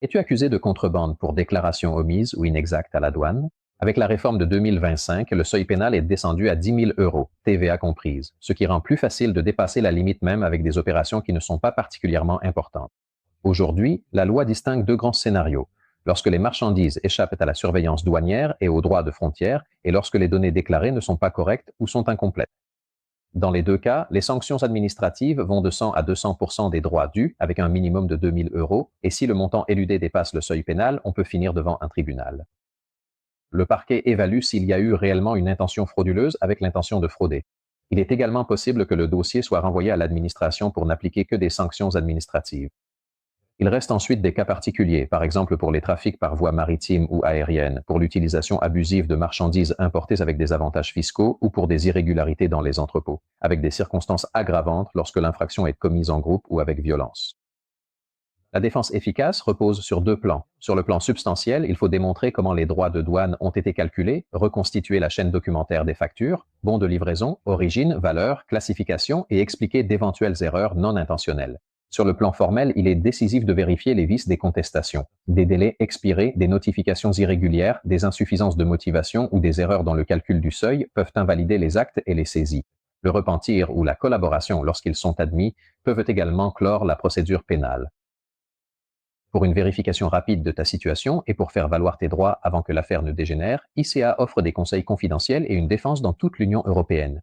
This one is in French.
Es-tu accusé de contrebande pour déclaration omise ou inexacte à la douane? Avec la réforme de 2025, le seuil pénal est descendu à 10 000 euros, TVA comprise, ce qui rend plus facile de dépasser la limite même avec des opérations qui ne sont pas particulièrement importantes. Aujourd'hui, la loi distingue deux grands scénarios. Lorsque les marchandises échappent à la surveillance douanière et aux droits de frontière, et lorsque les données déclarées ne sont pas correctes ou sont incomplètes. Dans les deux cas, les sanctions administratives vont de 100 à 200% des droits dus, avec un minimum de 2 000 euros, et si le montant éludé dépasse le seuil pénal, on peut finir devant un tribunal. Le parquet évalue s'il y a eu réellement une intention frauduleuse avec l'intention de frauder. Il est également possible que le dossier soit renvoyé à l'administration pour n'appliquer que des sanctions administratives. Il reste ensuite des cas particuliers, par exemple pour les trafics par voie maritime ou aérienne, pour l'utilisation abusive de marchandises importées avec des avantages fiscaux ou pour des irrégularités dans les entrepôts, avec des circonstances aggravantes lorsque l'infraction est commise en groupe ou avec violence. La défense efficace repose sur deux plans. Sur le plan substantiel, il faut démontrer comment les droits de douane ont été calculés, reconstituer la chaîne documentaire des factures, bons de livraison, origine, valeur, classification et expliquer d'éventuelles erreurs non intentionnelles. Sur le plan formel, il est décisif de vérifier les vices des contestations, des délais expirés, des notifications irrégulières, des insuffisances de motivation ou des erreurs dans le calcul du seuil peuvent invalider les actes et les saisies. Le repentir ou la collaboration, lorsqu'ils sont admis, peuvent également clore la procédure pénale. Pour une vérification rapide de ta situation et pour faire valoir tes droits avant que l'affaire ne dégénère, ICA offre des conseils confidentiels et une défense dans toute l'Union européenne.